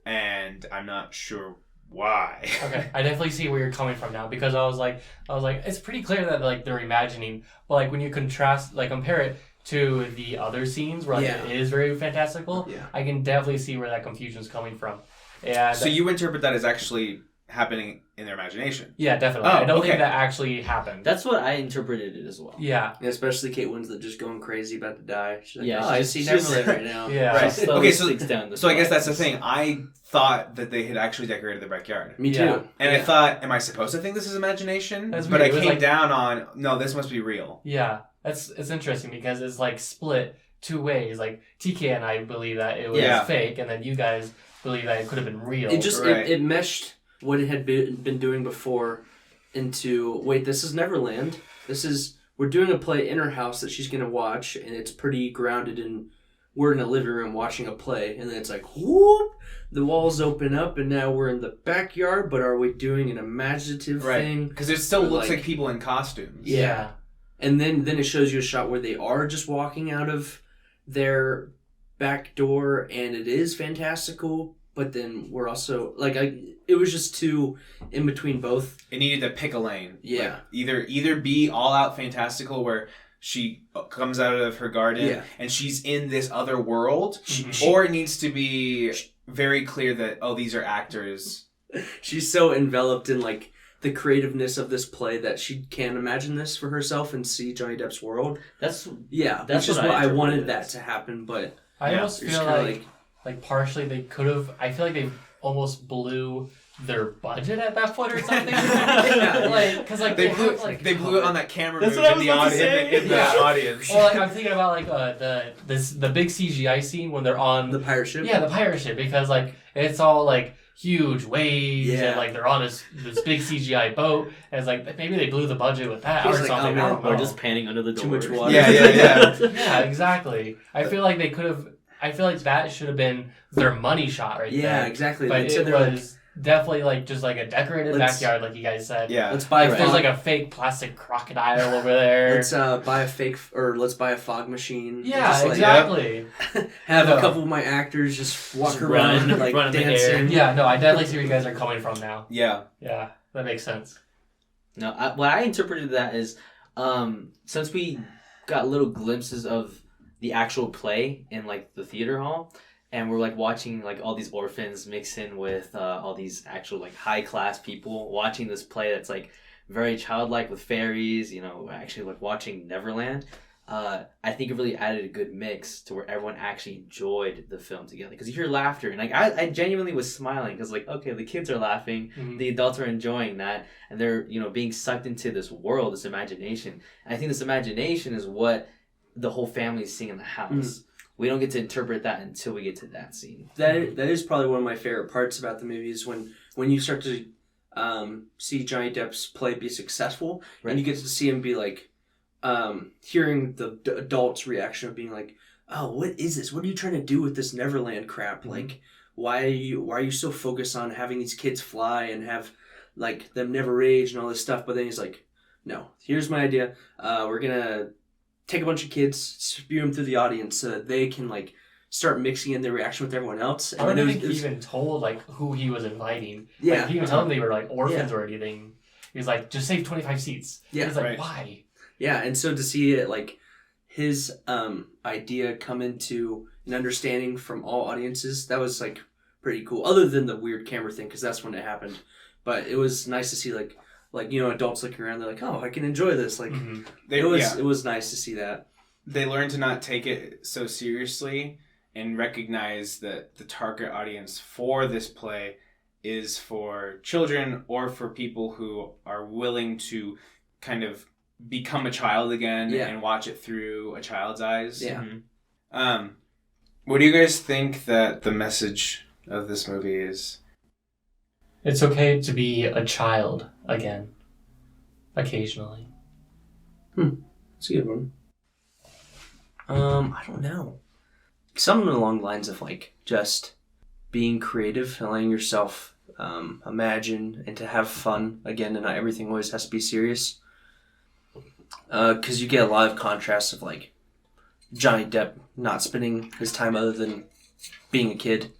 and I'm not sure why. Okay, I definitely see where you're coming from now, because I was like, it's pretty clear that like they're imagining, but like when you compare it to the other scenes where like it is very fantastical, I can definitely see where that confusion's coming from. And So you interpret that as actually happening in their imagination? Yeah, definitely. Oh, I don't okay. think that actually happened. That's what I interpreted it as well. Yeah. And especially Kate Winslet just going crazy about to die. She's like, Yeah, I she's- see she's- Neverland right now. Yeah. Right. Slowly Okay, so sticks down the I guess that's the spines. thing. I thought that they had actually decorated their backyard. Me too. Yeah. And I thought, am I supposed to think this is imagination? That's But weird. I It was came like- down on, no, this must be real. Yeah. It's interesting because it's like split two ways. Like TK and I believe that it was Yeah. fake, and then you guys believe that it could have been real. It just Right. it meshed what it had been doing before into, wait, this is Neverland. We're doing a play in her house that she's going to watch, and it's pretty grounded in, we're in a living room watching a play, and then it's like, whoop, the walls open up, and now we're in the backyard, but are we doing an imaginative thing? Because it still Or looks like- like people in costumes. Yeah. And then it shows you a shot where they are just walking out of their back door, and it is fantastical, but then we're also, like, it was just too in between both. It needed to pick a lane. Yeah. Like, either be all out fantastical where she comes out of her garden and she's in this other world, or it needs to be very clear that, oh, these are actors. She's so enveloped in, like, the creativeness of this play that she can't imagine this for herself and see Johnny Depp's world. That's That's just what what I I wanted interpreted that as. to happen, but I Yeah. almost it's feel kinda like partially they could have. I feel like they almost blew their budget at that point or something. Because like They they blew, have, like, they blew it on that camera That's move what I in was the about to audience. In the say. audience. Or like I'm thinking about like the big CGI scene when they're on the pirate ship. the pirate ship, because like it's all like huge waves Yeah. and like they're on this big CGI boat, and it's like maybe they blew the budget with that It's or like, something. oh, I man, don't Or know. just panning under the door. Too much water. Yeah, yeah. Yeah, exactly. I feel like they could have. I feel like that should have been their money shot right Yeah, there. exactly. But They said it they're like, was definitely like just like a decorated Let's- backyard, like you guys said. Yeah. let's buy Like, a there's fog. like a fake plastic crocodile over there. Let's buy a fake, or let's buy a fog machine. yeah, Just, like, exactly. have No. a couple of my actors just walk Just around, run, like run in the dancing. Yeah, no, I definitely see where you guys are coming from now. Yeah. Yeah, that makes sense. No, what I interpreted that is, since we got little glimpses of the actual play in like the theater hall, and we're like watching like all these orphans mix in with all these actual like high class people watching this play that's like very childlike with fairies, actually like watching Neverland. I think it really added a good mix to where everyone actually enjoyed the film together, because you hear laughter, and like I genuinely was smiling because like, okay, the kids are laughing, the adults are enjoying that, and they're being sucked into this world, this imagination. And I think this imagination is what the whole family is seeing in the house. We don't get to interpret that until we get to that scene. That is probably one of my favorite parts about the movie is when you start to see Johnny Depp's play be successful, Right. and you get to see him be like, hearing the adults' reaction of being like, "Oh, what is this? What are you trying to do with this Neverland crap? Like, why are you so focused on having these kids fly and have like them never age and all this stuff?" But then he's like, "No, here's my idea. We're gonna take a bunch of kids, spew them through the audience so that they can like start mixing in their reaction with everyone else. And I don't then think he even told like who he was inviting. Yeah. Like, he didn't tell them they were like orphans or anything. He was like, just save 25 seats. Yeah, He's like, right. why? Yeah, and so to see it like his idea come into an understanding from all audiences, that was like pretty cool. Other than the weird camera thing, because that's when it happened. But it was nice to see like adults looking around. They're like, oh, I can enjoy this. Like it was nice to see that. They learned to not take it so seriously and recognize that the target audience for this play is for children or for people who are willing to kind of become a child again and watch it through a child's eyes. Yeah. What do you guys think that the message of this movie is? It's okay to be a child again. Occasionally. That's a good one. I don't know. Something along the lines of like just being creative, allowing yourself imagine and to have fun again, and not everything always has to be serious. Because you get a lot of contrasts of like Johnny Depp not spending his time other than being a kid,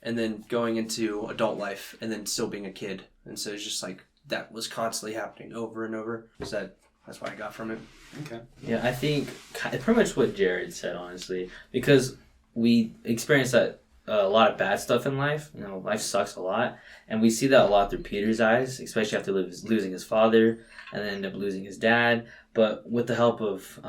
and then going into adult life, and then still being a kid, and so it's just like that was constantly happening over and over. That's what I got from it. Okay. Yeah, I think pretty much what Jared said, honestly, because we experience that a lot of bad stuff in life. You know, life sucks a lot, and we see that a lot through Peter's eyes, especially after losing his father and then end up losing his dad. But with the help of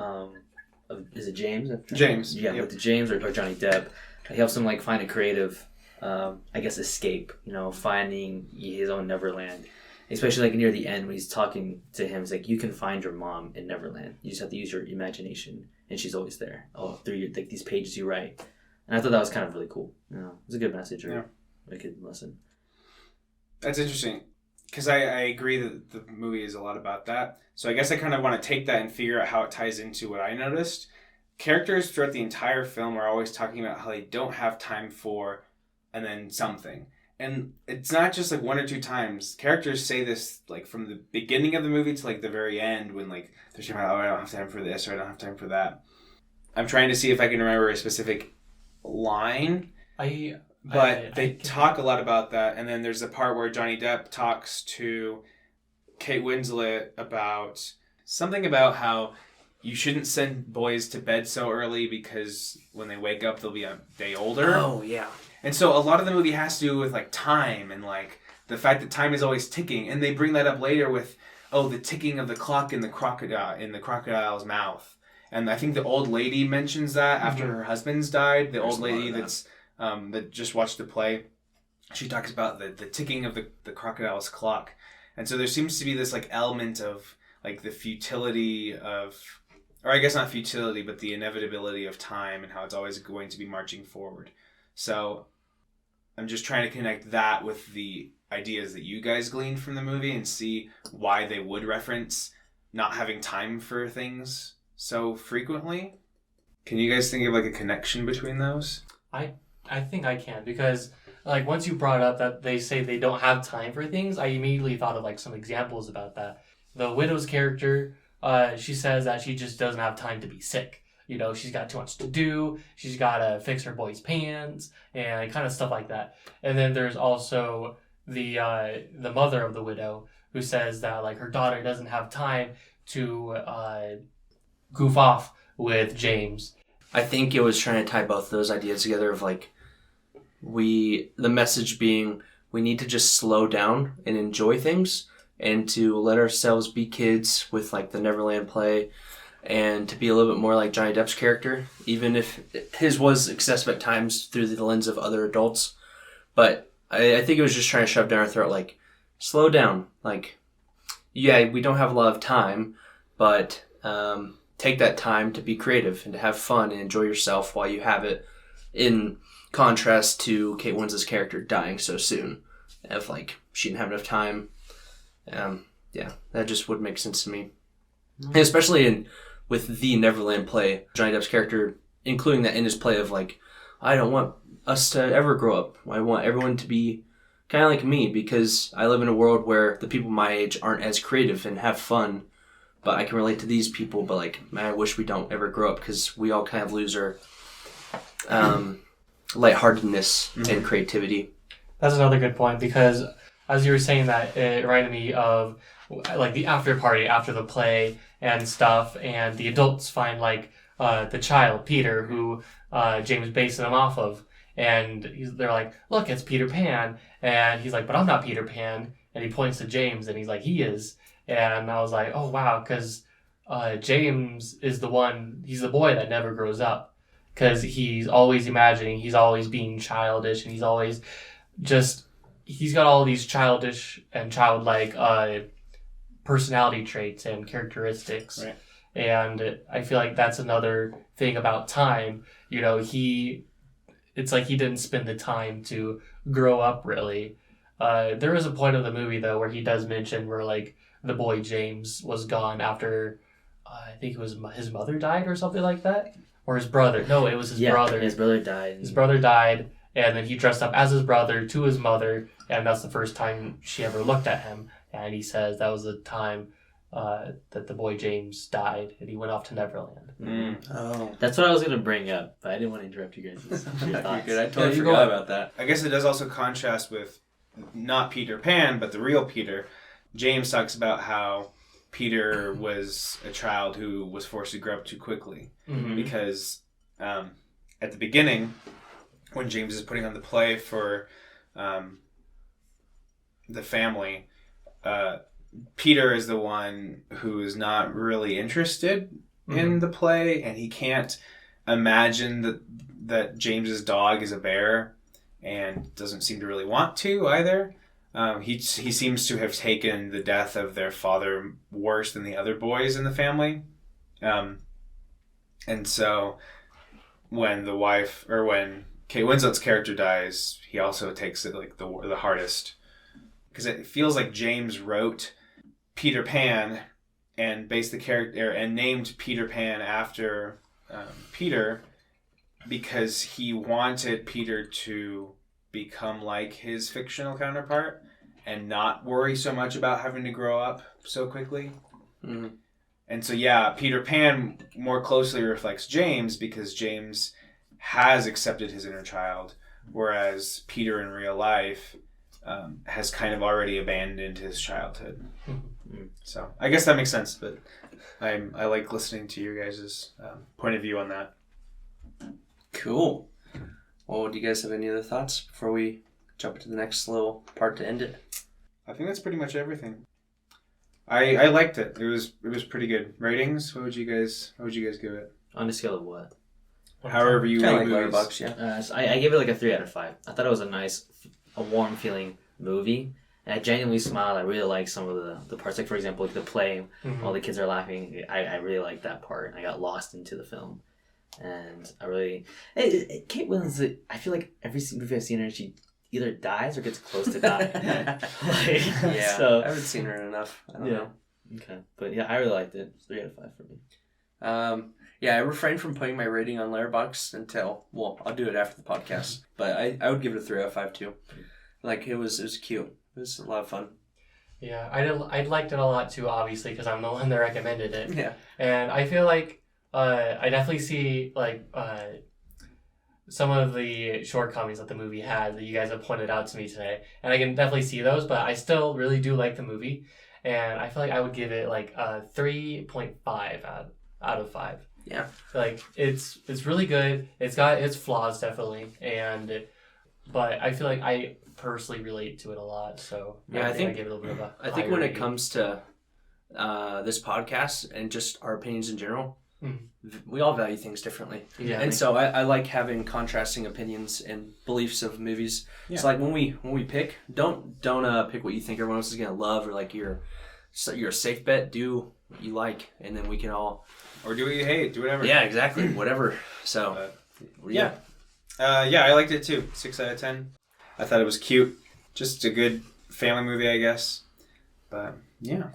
is it James? James. Yeah, with James or Johnny Depp, he helps him like find a creative, I guess, escape. You know, finding his own Neverland. Especially like near the end when he's talking to him, it's like, you can find your mom in Neverland. You just have to use your imagination, and she's always there. Oh, through like these pages you write. And I thought that was kind of really cool. You know, it's a good message or a good lesson. That's interesting, because I agree that the movie is a lot about that. So I guess I kind of want to take that and figure out how it ties into what I noticed. Characters throughout the entire film are always talking about how they don't have time for, and then something. And it's not just like one or two times. Characters say this like from the beginning of the movie to like the very end when like they're saying, oh, I don't have time for this or I don't have time for that. I'm trying to see if I can remember a specific line. They talk a lot about that. And then there's a part where Johnny Depp talks to Kate Winslet about something about how you shouldn't send boys to bed so early because when they wake up they'll be a day older. Oh yeah. And so a lot of the movie has to do with like time and like the fact that time is always ticking, and they bring that up later with the ticking of the clock in the crocodile's mouth. And I think the old lady mentions that after her husband's died. The old lady that's that just watched the play, she talks about the ticking of the crocodile's clock. And so there seems to be this like element of like the futility of, or I guess not futility, but the inevitability of time and how it's always going to be marching forward. So I'm just trying to connect that with the ideas that you guys gleaned from the movie and see why they would reference not having time for things so frequently. Can you guys think of like a connection between those? I think I can, because like once you brought up that they say they don't have time for things, I immediately thought of like some examples about that. The widow's character, she says that she just doesn't have time to be sick. You know, she's got too much to do. She's got to fix her boy's pants and kind of stuff like that. And then there's also the mother of the widow who says that like her daughter doesn't have time to goof off with James. I think it was trying to tie both of those ideas together of like the message being we need to just slow down and enjoy things and to let ourselves be kids with like the Neverland play. And to be a little bit more like Johnny Depp's character, even if his was excessive at times through the lens of other adults. But I think it was just trying to shove down our throat, like, slow down. Like, yeah, we don't have a lot of time, but take that time to be creative and to have fun and enjoy yourself while you have it, in contrast to Kate Winslet's character dying so soon. If, like, she didn't have enough time. Yeah, that just would make sense to me. And especially with the Neverland play, Johnny Depp's character, including that in his play of like, I don't want us to ever grow up. I want everyone to be kind of like me because I live in a world where the people my age aren't as creative and have fun, but I can relate to these people. But like, man, I wish we don't ever grow up because we all kind of lose our lightheartedness Mhm. and creativity. That's another good point, because as you were saying that, it reminded me of like the after party after the play and stuff, and the adults find like the child Peter, who James basing him off of, and they're like, look, it's Peter Pan, and he's like, but I'm not Peter Pan, and he points to James, and he's like, he is, and I was like, oh wow, because James is the one, he's the boy that never grows up, because he's always imagining, he's always being childish, and he's always just, he's got all these childish and childlike personality traits and characteristics. Right. And I feel like that's another thing about time. You know, it's like he didn't spend the time to grow up really. There is a point of the movie though where he does mention where like the boy James was gone after I think it was his mother died or something like that, or his brother. No, it was his brother. His brother died. His brother died, and then he dressed up as his brother to his mother, and that's the first time she ever looked at him. And he says that was the time that the boy James died, and he went off to Neverland. Mm. Oh, That's what I was gonna bring up, but I didn't want to interrupt you guys. Your you're thoughts. good. I totally you go forgot ahead. about that. I guess it does also contrast with not Peter Pan, but the real Peter. James talks about how Peter was a child who was forced to grow up too quickly. Mm-hmm. Because at the beginning, when James is putting on the play for the family, Peter is the one who is not really interested in the play, and he can't imagine that James's dog is a bear, and doesn't seem to really want to either. He seems to have taken the death of their father worse than the other boys in the family, and so when Kate Winslet's character dies, he also takes it like the hardest, because it feels like James wrote Peter Pan and based the character and named Peter Pan after Peter because he wanted Peter to become like his fictional counterpart and not worry so much about having to grow up so quickly. Mm-hmm. And so Peter Pan more closely reflects James because James has accepted his inner child, whereas Peter in real life has kind of already abandoned his childhood. Mm-hmm. So I guess that makes sense, but I like listening to your guys' point of view on that. Cool. Well, do you guys have any other thoughts before we jump into the next little part to end it? I think that's pretty much everything. I liked it. It was pretty good. Ratings? What would you guys give it? On a scale of what? However you Kind rate of like movies. Letterboxd, yeah. So I gave it like a 3 out of 5. I thought it was a warm feeling movie. And I genuinely smiled. I really liked some of the parts. Like, for example, like the play, while the kids are laughing. I really liked that part. I got lost into the film. And I really... Kate Winslet, I feel like every movie I've seen her, she either dies or gets close to dying. Yeah, So, I haven't seen her enough. I don't know. Okay. But yeah, I really liked it. 3 out of 5 for me. Yeah, I refrained from putting my rating on Letterboxd until, well, I'll do it after the podcast. But I would give it a 3 out of 5 too. Like, it was cute. It was a lot of fun. Yeah, I liked it a lot too, obviously, because I'm the one that recommended it. Yeah. And I feel like I definitely see like some of the shortcomings that the movie had that you guys have pointed out to me today, and I can definitely see those. But I still really do like the movie, and I feel like I would give it like a 3.5 out of 5. Yeah. Like it's really good. It's got its flaws definitely, but I feel like I personally relate to it a lot. So Yeah, I think I give it a little bit of a. I think higher when it rating. comes to this podcast and just our opinions in general, Mhm. we all value things differently. Yeah. And so I like having contrasting opinions and beliefs of movies. Yeah. So like when we pick, don't pick what you think everyone else is gonna love, or like you're a safe bet. Do what you like, and then we can all. Or do what you hate. Do whatever. Yeah, exactly. Whatever. So Yeah, I liked it too. 6 out of 10. I thought it was cute. Just a good family movie, I guess. But yeah.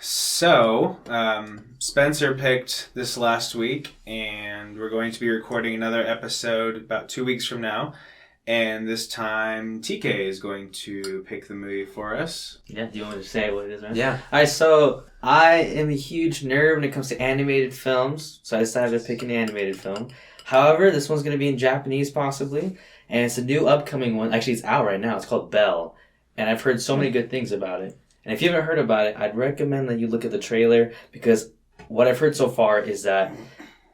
So, Spencer picked this last week, and we're going to be recording another episode about 2 weeks from now. And this time, TK is going to pick the movie for us. Yeah, do you want me to say what it is, man? Yeah. Alright, so I am a huge nerd when it comes to animated films, so I decided to pick an animated film. However, this one's going to be in Japanese possibly, and it's a new upcoming one. Actually, it's out right now. It's called Belle, and I've heard so many good things about it. And if you haven't heard about it, I'd recommend that you look at the trailer, because what I've heard so far is that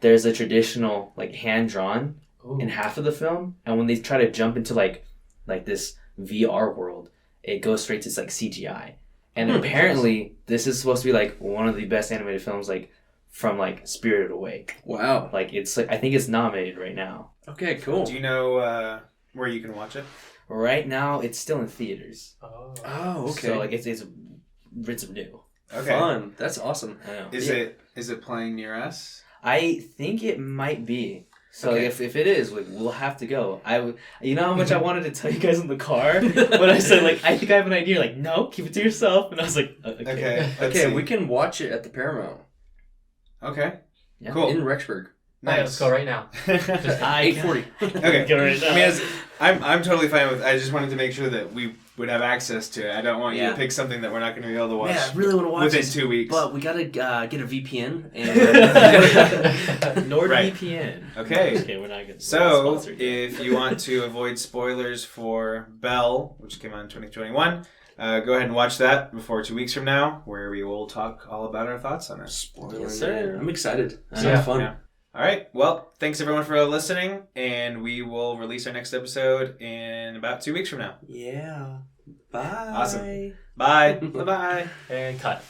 there's a traditional like hand-drawn in half of the film, and when they try to jump into like this VR world, it goes straight to like CGI. And apparently this is supposed to be like one of the best animated films like from like Spirited Away. Wow. Like it's like I think it's nominated right now. Okay, cool. Do you know where you can watch it? Right now it's still in theaters. Oh, okay. So like it's new. Okay. Fun. That's awesome. I know. Is it playing near us? I think it might be. So Okay. if it is, like, we'll have to go. You know how much I wanted to tell you guys in the car, but I said like I think I have an idea. Like no, keep it to yourself. And I was like okay. Okay, we can watch it at the Paramount. Okay. Yeah. Cool. In Rexburg. Nice. Let's go right now. 8:40. Okay. Go right now. I mean, I'm totally fine with. I just wanted to make sure that we would have access to it. I don't want you to pick something that we're not going to be able to watch. Yeah, I really want to watch within this, 2 weeks. but we gotta get a VPN and NordVPN. Okay. Okay, we're not good. So, if you want to avoid spoilers for Belle, which came out in 2021, go ahead and watch that before 2 weeks from now, where we will talk all about our thoughts on it. Spoiler. Yes, sir. I'm excited. Sounds Yeah. fun. Yeah. All right. Well, thanks everyone for listening, and we will release our next episode in about 2 weeks from now. Yeah. Bye. Awesome. Bye. Bye-bye. And cut.